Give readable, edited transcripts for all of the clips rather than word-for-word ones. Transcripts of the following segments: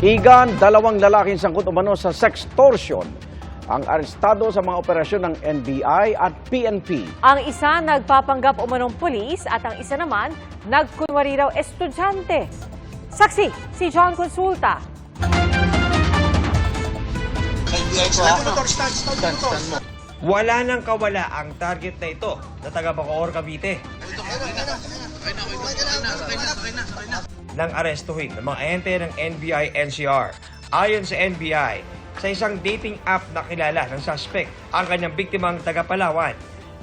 Igan, dalawang lalaking sangkot umano sa sextortion ang arestado sa mga operasyon ng NBI at PNP. Ang isa nagpapanggap umanong pulis at ang isa naman nagkunwari raw estudyante. Saksi, si John Consulta. Wala nang kawala ang target na ito na taga Bacoor, Cavite. Nang arestuhin ng mga ahente ng NBI-NCR. Ayon sa NBI, sa isang dating app na kilala ng suspect ang kanyang biktimang taga Palawan.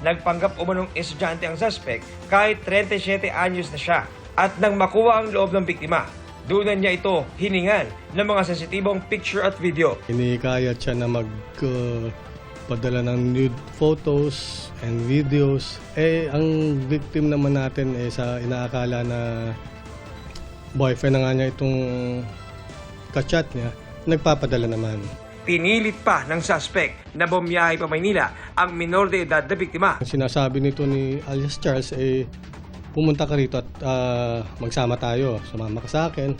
Nagpanggap umanong estudyante ang suspect kahit 37 anyos na siya. At nang makuha ang loob ng biktima, doon niya ito hiningan ng mga sensitibong picture at video. Inikayat siya na magpadala ng nude photos and videos. Ang victim naman natin sa inaakala na boyfriend na nga niya itong kachat niya, nagpapadala naman. Pinilit pa ng suspect na bumiyahe pa Maynila ang minor de edad na biktima. Sinasabi nito ni alias Charles, pumunta ka rito at magsama tayo. Sumama ka sa akin,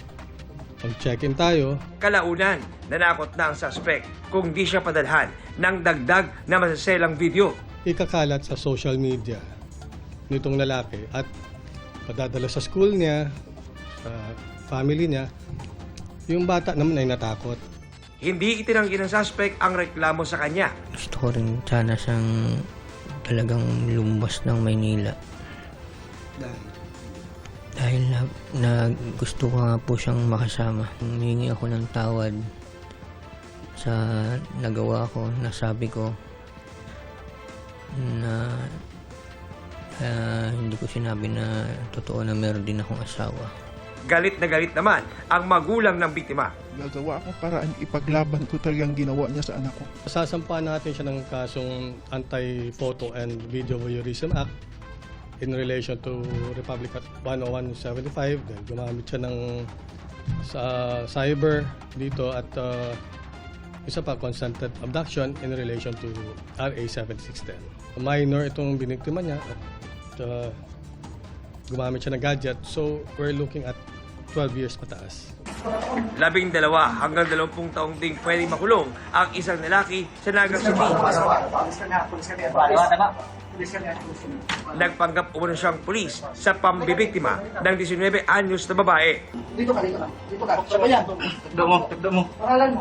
mag-check-in tayo. Kalaunan, nanakot na ang suspect kung di siya padalhan ng dagdag na masaselang video. Ikakalat sa social media nitong lalaki at padadala sa school niya, sa family niya. Yung bata naman ay natakot. Hindi itinanggi ng suspect ang reklamo sa kanya. Gusto ko rin sana siyang talagang lumabas ng Maynila. Dahil na gusto ko nga po siyang makasama. Humingi ako ng tawad sa nagawa ko, nasabi ko na hindi ko sinabi na totoo na meron din akong asawa. Galit na galit naman ang magulang ng biktima. Gagawa akong paraan ipaglaban ko talagang ginawa niya sa anak ko. Sasampahan natin siya ng kasong Anti-Photo and Video Voyeurism Act in relation to Republic Act 10175. Dahil gumamit siya ng sa cyber dito at isa pa, consented abduction in relation to RA 7610. Minor itong biniktima niya at gumamit siya ng gadget. So we're looking at 12 years pataas. 12 hanggang 20 taong ding pwede makulong ang isang lalaki sa Naga City. Nagpanggap umano siyang pulis sa pambibiktima ng 19 anyos na babae. Dito ka. Sabayan. Tagdo mo. Pangalan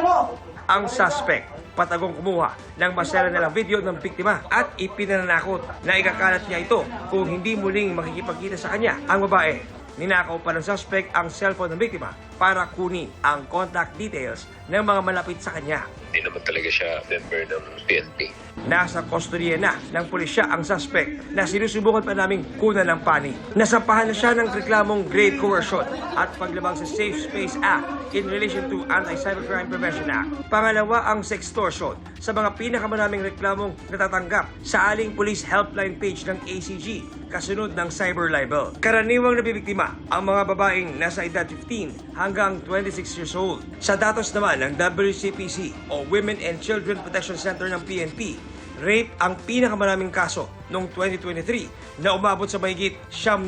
mo! Ang suspect patagong kumuha ng masela nilang video ng biktima at ipinanakot na ikakalat niya ito kung hindi muling makikipagkita sa kanya ang babae. Ninakaw pa ng suspect ang cellphone ng biktima para kunin ang contact details ng mga malapit sa kanya. Hindi naman talaga siya member ng PNP. Nasa kustodiya na ng pulisya ang suspect na sinusubukan pa naming kunan ng panig. Nasampahan na siya ng reklamong grave coercion at paglabag sa Safe Space Act in relation to Anti-Cybercrime Prevention Act. Pangalawa ang sextortion sa mga pinakamaraming reklamong natatanggap sa aling police helpline page ng ACG kasunod ng cyber libel. Karaniwang nabibiktima ang mga babaeng nasa edad 15 hanggang 26 years old. Sa datos naman ng WCPC o Women and Children Protection Center ng PNP, rape ang pinakamaraming kaso noong 2023 na umabot sa mahigit 9,000.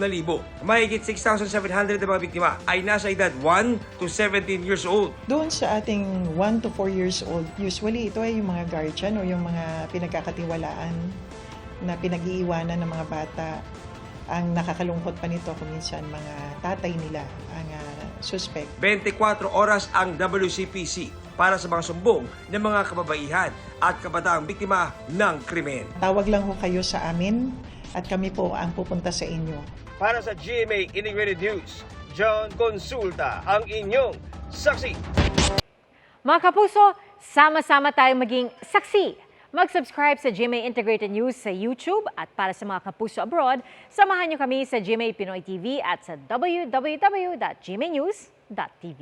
Mahigit 6,700 na mga biktima ay nasa edad 1 to 17 years old. Doon sa ating 1 to 4 years old, usually ito ay yung mga guardian o yung mga pinagkakatiwalaan na pinag-iiwanan ng mga bata. Ang nakakalungkot pa nito kung minsan mga tatay nila ang suspect. 24 oras ang WCPC para sa mga sumbong ng mga kababaihan at kabataang biktima ng krimen. Tawag lang ho kayo sa amin at kami po ang pupunta sa inyo. Para sa GMA Integrated News, John Consulta, ang inyong saksi. Mga kapuso, sama-sama tayong maging saksi. Mag-subscribe sa GMA Integrated News sa YouTube at para sa mga kapuso abroad, samahan niyo kami sa GMA Pinoy TV at sa www.gmanews.tv.